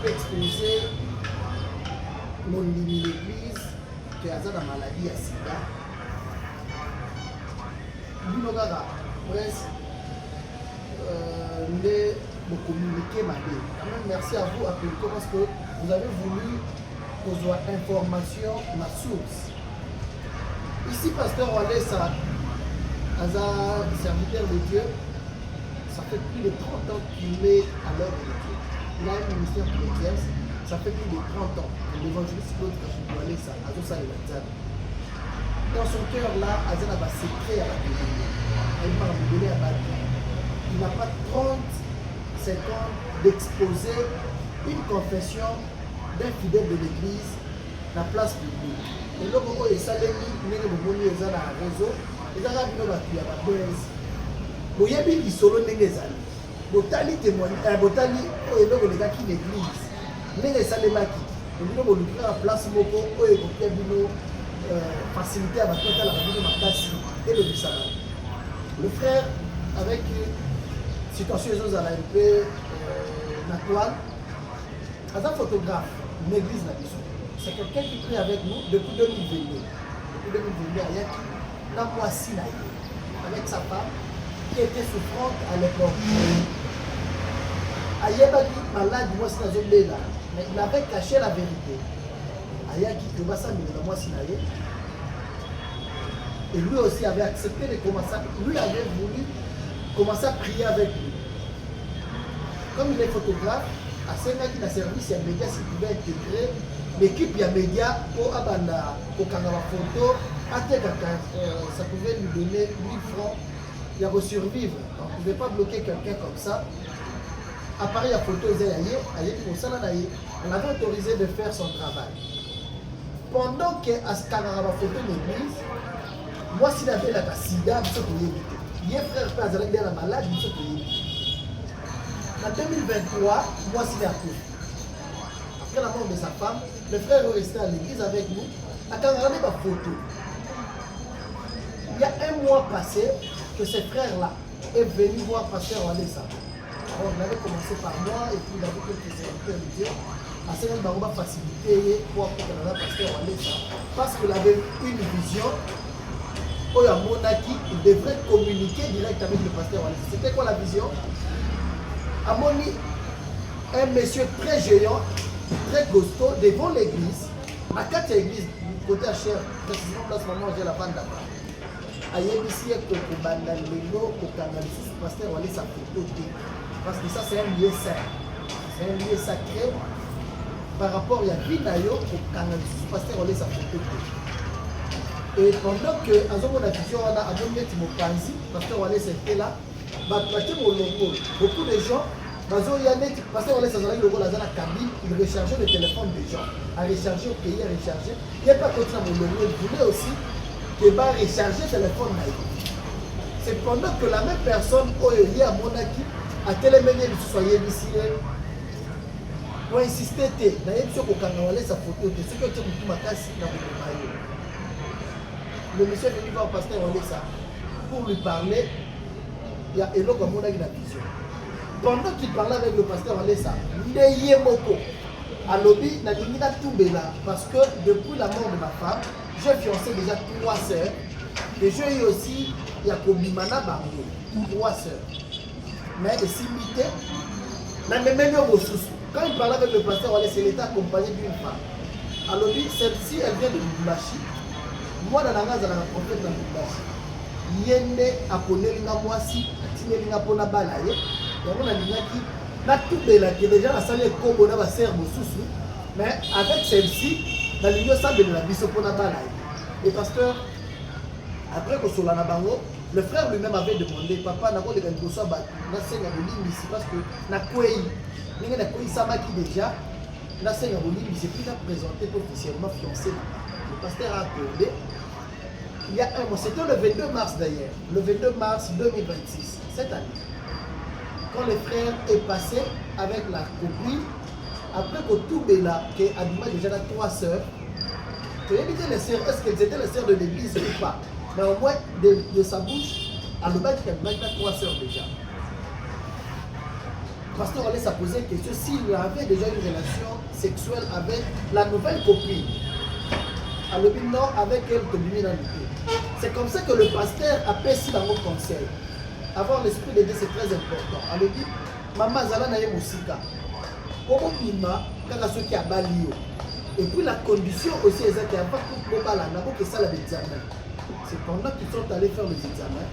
peut exposer mon l'église qui a la maladie à sida. Nous communiquer ma vie. Quand même, merci à vous, Apelco, parce que vous avez voulu qu'on soit information, ma source. Ici, pasteur Walesa, un serviteur de Dieu, ça fait plus de 30 ans qu'il est à l'œuvre de Dieu. Il a un ministère qui exerce, ça fait plus de 30 ans. L'évangéliste Claude Walesa, dans son cœur là, Azana va secret à la télé. Elle va vous donner à battre. Il n'a pas 37 ans d'exposer une confession d'un fidèle de l'église dans la place publique. Et là, il y a des salami, il y a des réseaux, il y a des buzz. Il y a des solo négazali. Botali témoignage, botali, il y a des gars qui l'église. Il y a des salemaki. Il y a des place moko, il y a des facilité à la radio de Makassi et le Bissara. Le frère, avec situation à la MP, Natouane, est un photographe, une église là c'est quelqu'un qui prie avec nous depuis 2022. Depuis 2022, il y a qui Moissi avec sa femme qui était souffrante à l'époque. Ayebaki malade, Moissi Nazolela, mais il avait caché la vérité. Ayaki Kobasa Moissi Naye. Et lui aussi avait accepté de commencer, lui avait voulu commencer à prier avec lui. Comme il est photographe, à Sénat qui a service, il y a média qui pouvait intégrer l'équipe, il y a média pour Abanda, au Kangawa photo, ça pouvait lui donner 1000 francs, il a survivre. On ne pouvait pas bloquer quelqu'un comme ça. Appareil à photo, on avait autorisé de faire son travail. Pendant qu'à ce Kangawa photo l'église, moi, si j'avais la sida, je peux éviter. Il y a un frère qui a la malade, je peux éviter. En 2023, moi, si j'ai appris. Après la mort de sa femme, le frère est resté à l'église avec nous. Quand on regarde ma photo, il y a un mois passé que ce frère-là est venu voir pasteur Walesa. Alors, on avait commencé par moi et puis il avait quelques serviteurs de Dieu. À ce moment-là, on va faciliter pour apprendre pasteur Walesa. Parce qu'il avait une vision. Il devrait communiquer direct avec le pasteur Walesa. C'était quoi la vision? Amoni, un monsieur très géant, très costaud, devant l'église, à 4 églises, côté à Cher, précisément place maman, j'ai la bande d'abord. Ayébisi est au Bandaleno, au Kanalissus, le pasteur Walesa photo. Parce que ça, c'est un lieu saint. C'est un lieu sacré par rapport à Vinayo, au Kanalissus, le pasteur Walesa photo. Et pendant que Azomo la vision a amené Timopanzi, pasteur Walesa était là, beaucoup de gens, pasteur Walesa le rôle dans la cabine, il rechargeait le téléphone des gens, à recharger au pays, à recharger. Il n'y a pas contre mon logo, il voulait aussi qu'il va recharger le téléphone. C'est pendant que la même personne, il y a Monaki, a téléméné le soyez ici, pour insister, d'ailleurs, sur le canal, sa photo, ce que tu as dit, le monsieur est venu voir le pasteur Walesa pour lui parler. Il y a Elo comme on a une vision. Pendant qu'il parlait avec le pasteur Walesa, Ndeye Moko, à Lobi, n'a dit Toubela, parce que depuis la mort de ma femme, j'ai fiancé déjà 3 sœurs. Et j'ai eu aussi Yakobimana Bango, 3 sœurs. Mais les similité, quand il parlait avec le pasteur Walesa, il était accompagné d'une femme. À Lobi, celle-ci, elle vient de Lubumbashi. Moi, dans la race, dans la prophète, dans le Yende a connu la moisi, a pona balaye. Il y a na tout de la qui est déjà la salle comme on a serre sous. Mais avec celle-ci, dans l'union salle de la biso pona balaye. Et pasteur, après que sur la nabango, le frère lui-même avait demandé, papa, n'a pas de gagnosa, n'a pas de ici parce que n'a quoi il n'a quoi samaki déjà, n'a pas de c'est plus présenté officiellement fiancé. Le pasteur a accordé. Il y a un mois, c'était le 22 mars d'ailleurs, le 22 mars 2026, cette année. Quand le frère est passé avec la copine, après que tout est là, qu'Adima déjà a 3 sœurs, je vais dire les sœurs, est-ce qu'elles étaient les sœurs de l'église ou pas? Mais au moins de sa bouche, à le bac, elle a 3 sœurs déjà. Pasteur allait se poser une question s'il avait déjà une relation sexuelle avec la nouvelle copine. Alors, non, avec elle, c'est comme ça que le pasteur a perçu dans mon conseil. Avoir l'esprit de Dieu, c'est très important. Alors, dit, maman Zala na ye musika. Comment bima, kaka ceux qui a bali. Et puis la condition aussi est qu'il n'y a pas tout le bala, n'a pas que ça l'examen. C'est pendant qu'ils sont allés faire les examens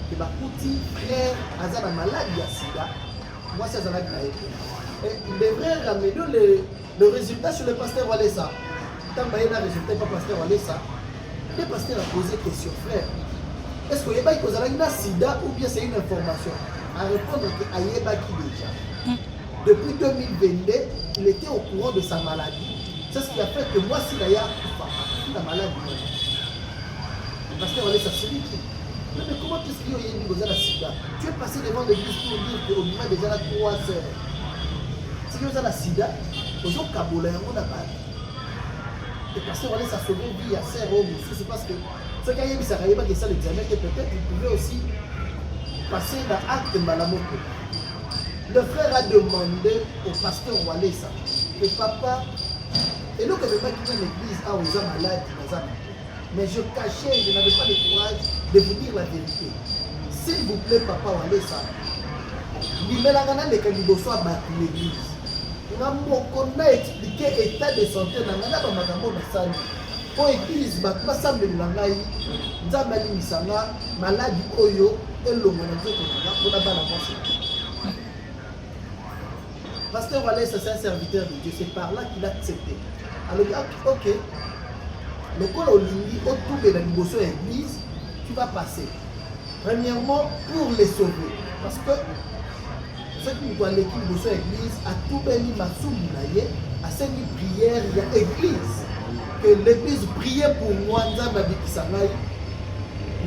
que ma petite frère a la maladie à sida. Moi, c'est ça qui a été. Et il devrait ramener le résultat sur le pasteur Walesa. Tant que le résultat pas pasteur Walesa, le pasteur a posé question, frère. Est-ce qu'il y a une sida ou bien c'est une information? À répondre qu'il y a déjà. Depuis 2022, il était au courant de sa maladie. C'est ce qui a fait que moi, si d'ailleurs, la maladie, le pasteur Walesa se dit. Mais comment est-ce qu'il y a une sida? Tu es passé devant l'église pour dire qu'au moins déjà là 3 heures. Si il y a la sida, aux gens Kabola, on a pas. Le pasteur allait sauver vie à ses hommes aussi, c'est parce que ce qu'il y a eu, ça n'arrive pas que ça l'examen, que peut-être il pouvait aussi passer dans l'acte de Malamoko. Le frère a demandé au pasteur Walesa que papa, et donc il ne pas quitter l'église à aux gens malades, mais je cachais, je n'avais pas le courage de vous dire la vérité. S'il vous plaît, papa Walesa, l'Imelangana ne peut pas battre l'église. On a expliqué l'état de santé dans la salle. Pour l'église, ma semble l'angaï, Nzamali Misanga, maladie Oyo, et le monazo pour la balance. Pasteur Walesa, c'est un serviteur de Dieu, c'est par là qu'il a accepté. Alors, ok, le col au Lindi, au tout de la Niboso église, tu vas passer. Premièrement, pour les sauver. Parce que ceux qui doivent l'équipe de cette église, à tout béni, ma soubinaye, à cette prière, il y a église. Que l'église priait pour moi,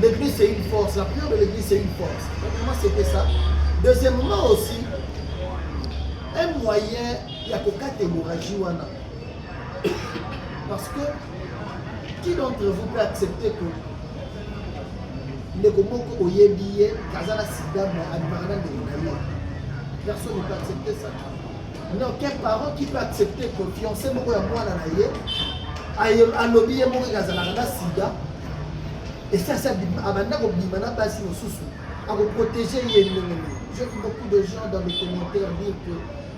l'église c'est une force, la prière de l'église c'est une force. Premièrement, c'était ça. Deuxièmement aussi, un moyen, il y a qu'aucun hémorragie. Parce que, qui d'entre vous peut accepter que les Gomoko Oyebiye, Kazala Sida, Admarana de Monaye? Personne ne peut accepter ça. Non, quel parent qui peut accepter que le fiancé moko ya mwana na ye alobi ye moko kazala na sida et ça abanda ko bimana basi mosusu à protéger ye ndenge. J'ai vu beaucoup de gens dans les commentaires dire que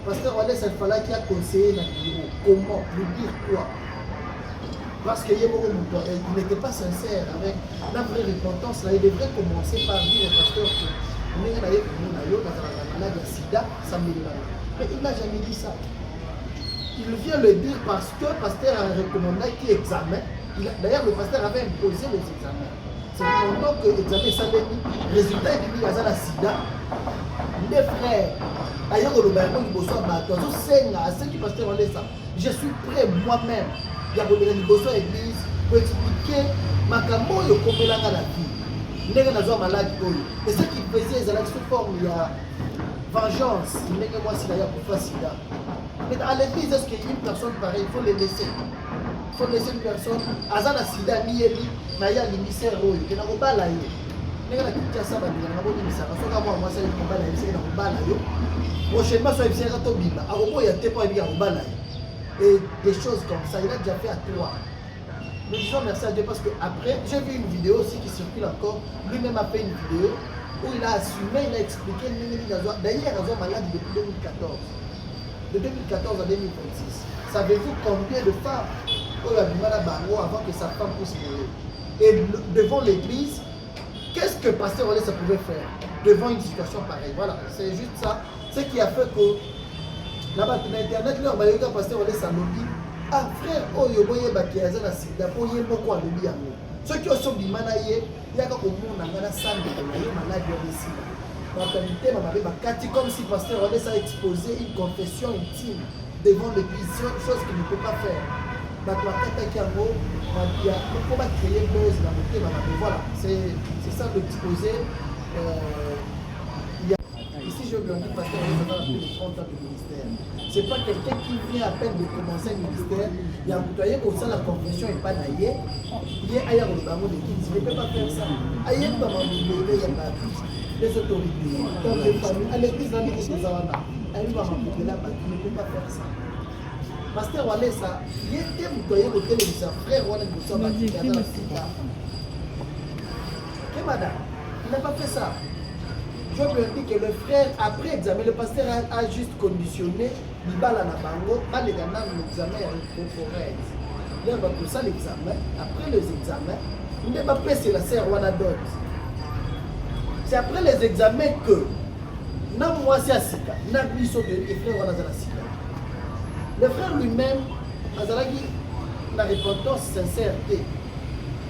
pasteur Walesa il fallait qu'il a conseillé na bureau. Comment? Lui dire quoi? Parce que il n'était pas sincère avec la vraie repentance là, il devrait commencer par dire au pasteur que mais il n'a jamais dit ça. Il vient le dire parce que le pasteur a recommandé qu'il examine. D'ailleurs, le pasteur avait imposé les examens. C'est pendant que l'examen s'est mis, résultat est mis à la sida. Les frères, d'ailleurs, le baron du Bosso a battu. À ceux qui pasteur ont ça. Je suis prêt moi-même. Il y a le Bosso à l'église pour expliquer ma camo et comment la vie. Et ce qu'il faisait, c'est sous forme de vengeance. Mais à l'église, est-ce qu'il y a une personne pareille? Il faut les laisser. Il faut laisser une personne. Azana Sida, Nieli, Naya, l'émissaire, il y a un bal à eux. Il y a un ça, il y a un bal prochainement, il y a un bal et des choses comme ça. Il a déjà fait à 3. Nous disons merci à Dieu parce que après, j'ai vu une vidéo aussi qui circule encore. Lui-même a fait une vidéo où il a assumé, il a expliqué. D'ailleurs, il a malade depuis 2014. De 2014 à 2026. Savez-vous combien de femmes ont eu mal à Bango avant que sa femme puisse mourir? Et devant l'église, qu'est-ce que pasteur Walesa pouvait faire devant une situation pareille? Voilà, c'est juste ça. Ce qui a fait que là-bas, sur Internet, là, on a pasteur Walesa lobby. Ah frère, oh yo boye bakiaza na sida, boye moko a lobby yango. Ceux qui sont bimanaye, il y a comme on a la salle de la maladie de sida. Mentalité, kati comme si pasteur Walesa a exposé une confession intime devant l'église, chose qu'il ne peut pas faire. Voilà, c'est ça l'exposé. Ici, je veux dire, pasteur Walesa a plus de 30 ans de ministère. Ce n'est pas quelqu'un qui vient à peine de commencer le ministère. Il y a employé comme ça la confession et pas d'ailleurs. Il y a ailleurs au bas de l'église. Il ne peut pas faire ça. Ailleurs, il y a pas. les autorités, dans les familles, à l'église, dans l'église de Zawana, elle va m'appeler là-bas, tu ne peux pas faire ça. Pasteur Walesa, il était moutoyé au téléviseur, frère Wana Moussa, il madame, il n'a pas fait ça. Je lui ai dit que le frère, après examen, le pasteur a juste conditionné l'Ibala Nabango, pas les gamins de l'examen corporel. Il va pour ça l'examen, après les examens, il n'est pas c'est la sœur Wana Dot. C'est après les examens que, na moi c'est Asika, na biso de les frères Wana Asika. Le frère lui-même, Azalagi, la repentance sincère,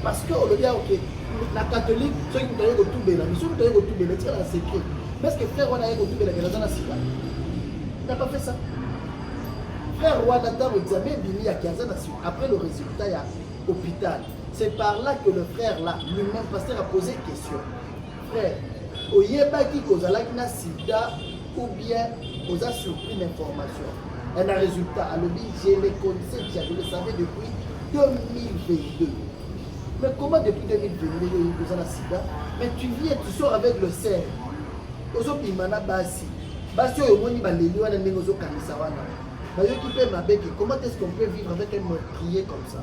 parce qu'on le dit, ok, la catholique, ceux qui ont tout bien, mais ceux qui ont tout bien, c'est un secret. Mais est-ce que frère Wana a tout bien, il n'a pas fait ça. Frère Wana dans l'examen, il y a 15 ans, après le résultat, il y a hôpital. C'est par là que le frère là, lui-même, pasteur, a posé question. Frère, au Yébaki, aux Alakina Sida, ou bien aux a surpris l'information. Et le résultat, à l'objet, je les connaissais déjà, je le savais depuis 2022. Mais comment depuis 2022, vous avez la sida? Mais tu viens, tu sors avec le cerf. Ozo pimana basi. Basi oyo moni baleli wana ndenge ozo kanisa wana. Ba yo ki pe mabeke, comment est-ce qu'on peut vivre avec un meurtrier comme ça?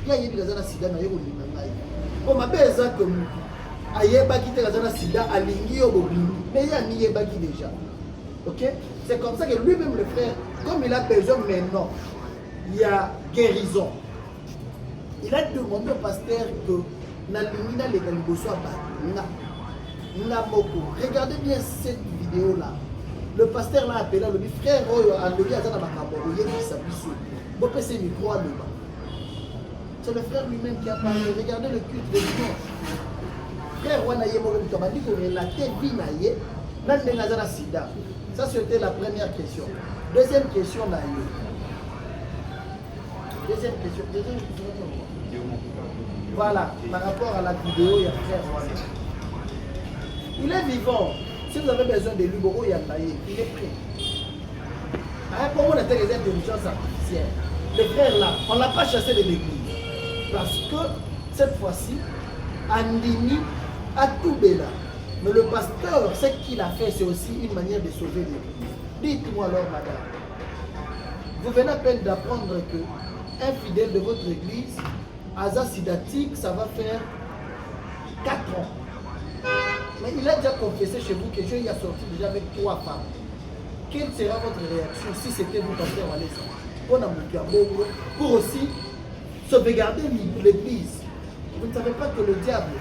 Ya yebi la sida na yo kolima ngai. O mabe eza que mutu. Ayeba ki te la sida alingi yo bobimi. Mais ya ni yeba ki déjà. OK? C'est comme ça que lui-même le frère, comme il a besoin maintenant, il y a guérison. Il a demandé au pasteur que Nalimina les Galiboso regardez bien cette vidéo là. Le pasteur l'a appelé, le frère c'est le frère lui-même qui a parlé. Regardez le culte de dimanche. Frère Wanaye Mokoto m'a dit qu'on relatait Binaye, Nandenazana Sida. Ça c'était la première question. Deuxième question là. Deuxième question. Voilà, par rapport à la vidéo, il y a frère Wana. Il est vivant. Si vous avez besoin de lui, il est prêt. Pour moi, on a des intelligences artificielles. Le frère là, on ne l'a pas chassé de l'église. Parce que cette fois-ci, Andimi a tout béla. Mais le pasteur, ce qu'il a fait, c'est aussi une manière de sauver l'église. Dites-moi alors, madame, vous venez à peine d'apprendre que un fidèle de votre église, Aza Sidatique, ça va faire 4 ans. Mais il a déjà confessé chez vous que Dieu y a sorti déjà avec 3 femmes. Quelle sera votre réaction si c'était vous, pasteur Walesa? Pour aussi sauvegarder l'église. Vous ne savez pas que le diable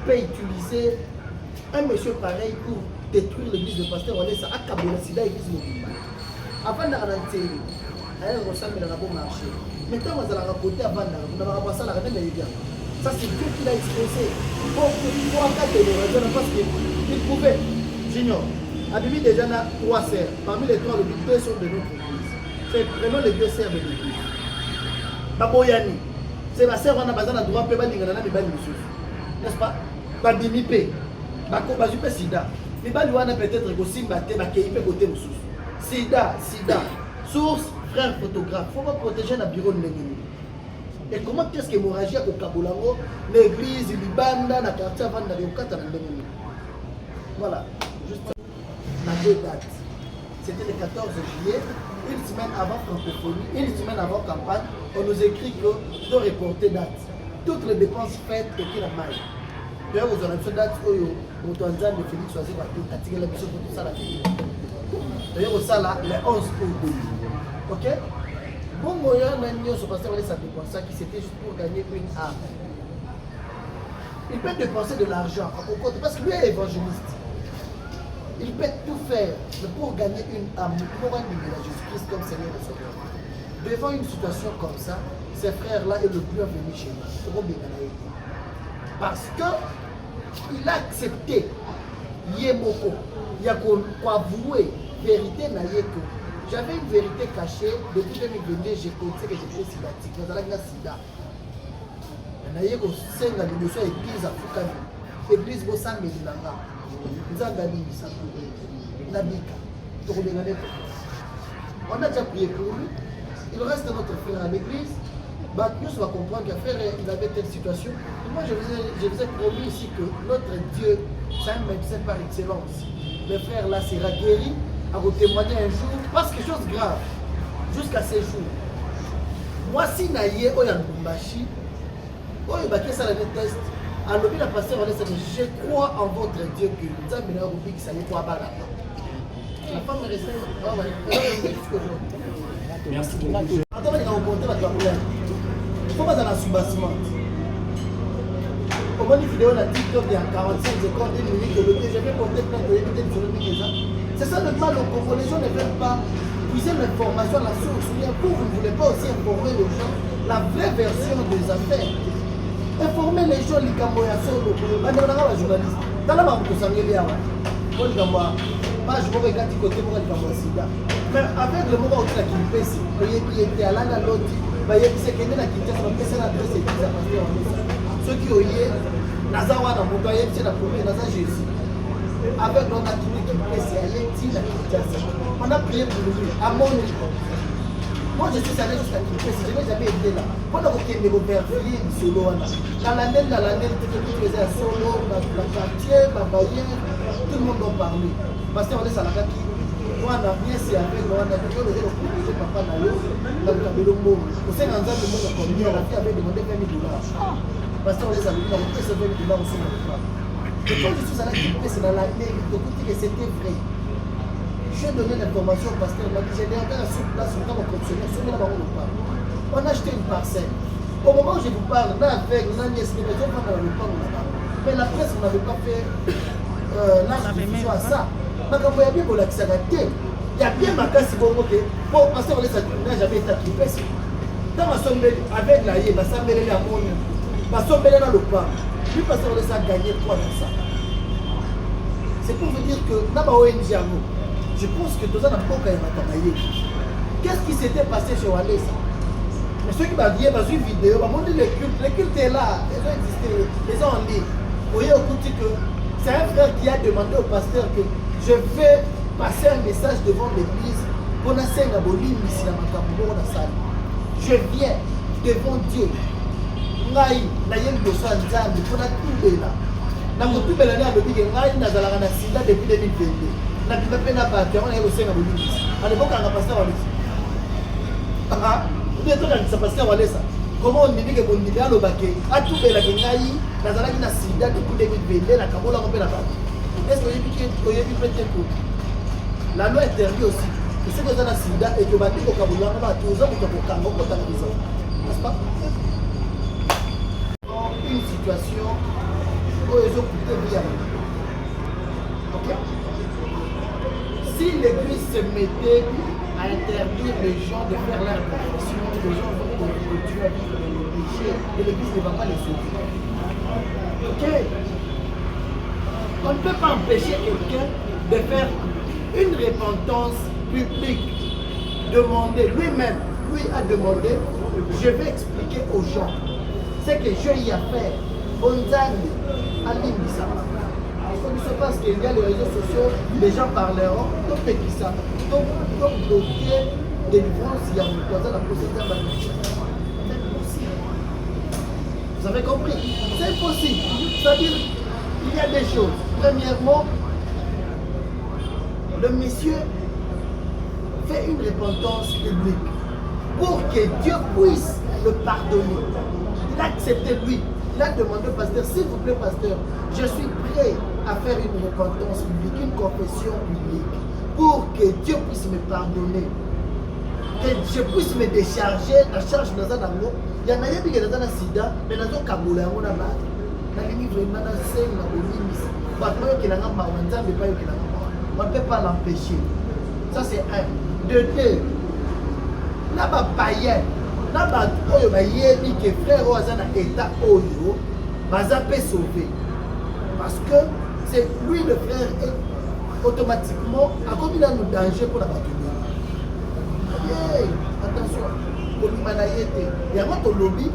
peut utiliser un monsieur pareil pour détruire l'église de pasteur Walesa à Kabola Sida, l'église musulmane. Avant de ralentir, elle ressemble à un bon marché. Maintenant, vous allez raconter avant, vous allez passer à la reine de ça, c'est Dieu qui l'a expressé. Pour 3-4 raisons, parce qu'il pouvait. Junior, Abimi déjà a 3 sœurs. Parmi les 3, les 2 sont de notre église. Prenons les 2 sœurs de l'église. Baboyani, c'est la sœur, on a besoin de droit, n'est-ce pas? Babimi P. Bazupe Sida. Mais Baluana peut-être aussi battre, côté Sida, source, frère photographe. Il faut pas protéger le bureau de l'église. Et comment est-ce que l'hémorragie a Kabolango, l'église, l'Ibanda, la quartier avant d'aller au Qatar? Voilà, juste la 2 dates. C'était le 14 juillet, une semaine avant francophonie, une semaine avant campagne, on nous écrit que de reporter date. Toutes les dépenses faites et qui la maille. D'ailleurs, vous aurez fait date où Moutouanzan de Félix Oisé va tout attirer la mission pour tout ça. D'ailleurs, au là, les 11 août. Ok? Bon, moyen, l'année, ce pasteur ça dépend ça qui c'était juste pour gagner une âme. Il peut dépenser de l'argent parce que lui est évangéliste. Il peut tout faire pour gagner une âme, pour rendre Jésus-Christ comme Seigneur et Sauveur. Devant une situation comme ça, ces frères-là est le bienvenu chez nous. Parce qu'il a accepté Yemoko, il a avoué vérité Nayeko. J'avais une vérité cachée depuis 2022, j'ai compté que j'étais sidatique. Nous allons sida. Nayeko senga de monsieur église à Fukani. Église Bossang Melanga. Nzangali Nabika. On a déjà prié pour lui. Il reste notre frère à l'église. Nous va comprendre qu'un frère il avait telle situation. Et moi je vous ai promis ici que notre Dieu c'est un médecin par excellence. Le frère là sera guéri, à vous témoigner un jour, parce que chose grave, jusqu'à ces jours. Moi, si naïe, oya Lubumbashi, oya baké ça le test, à l'objet la pasteur, je crois en votre Dieu que nous avons bien oublié que ça n'est pas bas. La femme est restée. Merci. Attends, il va remonter la problème. Il faut pas dans la soubassement. Au moins, une vidéo la TikTok il y a 45 secondes, 1 minute, le je vais porter plein de l'éviter sur le déjà. C'est ça le mal au Congo. Les gens ne veulent pas puiser l'information à la source. Pour vous ne voulez pas aussi informer les gens la vraie version des affaires. Informer les gens, les Camboya solo. On a un journaliste. Dans la marque, ça vient bien. On dit pas je vais regarder côté pour les Camboya sida. Mais avec le moment où tu as quitté, il était à l'un à l'autre. Il y a des gens qui ont quitté, ça va passer l'adresse et ça va passer. Ceux qui ont eu, Nazawa n'a pas eu, c'est la première, Nazawa Jésus. Avec notre activité qui passe, il y a dit la quittation. On a prié pour lui, à mon niveau. Moi, je suis allé jusqu'à Kipesi, je n'ai jamais été là. Pendant que je me vérifié, solo, dans l'année, tout le monde faisait un solo, dans le quartier, dans le barrière, tout le monde en parlait. Parce qu'on est à la gaki. Moi, on a bien c'est avec moi, on a dit que le projet papa n'a eu, dans le cabello mot. Au sein d'un le monde a combien, la fille avait demandé 20 000 $. Parce qu'on est à l'année, on a fait ce 20 000 $ au sein de la femme. Et quand je suis allé à Kipesi, dans l'année, je me que c'était vrai. J'ai donné l'information parce qu'elle m'a dit j'ai encore sur place, on va continuer, on a acheté une parcelle. Au moment où je vous parle, là avec la nièce, les gens vont dans le parc là-bas. Mais la presse n'avait pas fait l'institution à ça. Mais quand il y a bien pour l'accidenter, il y a bien ma casse bon ok. Bon, parce qu'on n'a jamais été occupé. Quand ma somme avec la yé, ma somme est à mon nom. Ma somme est dans le parc. Puis parce qu'on a gagné 3 dans ça. C'est pour vous dire que dans ma ONG à nous. Je pense que tous les gens qu'est-ce qui s'était passé chez Walesa? Mais ceux qui m'ont dit, une vidéo, m'ont dit le culte est là, ils ont existé, ils ont en ligne. Vous voyez au côté que c'est un frère qui a demandé au pasteur que je vais passer un message devant l'église pour nous faire la boline ici dans ma salle. Je viens devant Dieu. Ngai, na yel besoin d'âme, pour la tout là. Na motu belani a dit que ngai na zalaka na sida depuis 2022. Na biba pena ba te on a aussi na bolingi à l'époque on a pasteur Walesa vous êtes dans ce pasteur Walesa comment on dit que bon dit alo baké a tout bela ke ngai na zalaki na sida depuis 2022 na kabola ko pena ba est-ce que vous avez peut-être pour la loi interdit aussi que ceux qui sont na sida et que bandi ko kabola ba tout ça ko kango ko ta biso n'est-ce pas une situation où ils ont coûté bien. OK. Si l'église se mettait à interdire les gens de faire leur confession, les gens vont continuer à vivre dans le péché et l'église ne va pas les sauver. Ok? On ne peut pas empêcher quelqu'un de faire une repentance publique. Demander lui-même, lui a demandé, je vais expliquer aux gens ce que j'ai y à faire. Bonzani, Ali Bissama. Il se passe qu'il y a les réseaux sociaux, les gens parleront, donc c'est qui ça. Donc bloquer délivrance, il y a une chose à la procédure de c'est impossible. Vous avez compris? C'est impossible. C'est-à-dire, il y a des choses. Premièrement, le monsieur fait une repentance publique pour que Dieu puisse le pardonner. Il a accepté lui. Il a demandé au pasteur, s'il vous plaît pasteur, je suis prêt à faire une repentance publique, une confession publique, pour que Dieu puisse me pardonner, que je puisse me décharger la charge dans un amour. Il y en a qui sont dans un sida, mais dans un Kaboula, on a mal. On ne peut pas l'empêcher. Ça c'est un. De deux, là-bas païen. Là-bas, il y a des frères qui sont dans l'état oyo, ils peuvent sauver. Parce que c'est lui le frère est automatiquement à comme il a un danger pour la bataille. Attention, il y a un lobby,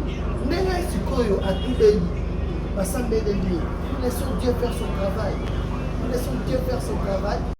mais il y a à tous les lieux. Nous laissons Dieu faire son travail. Nous laissons Dieu faire son travail.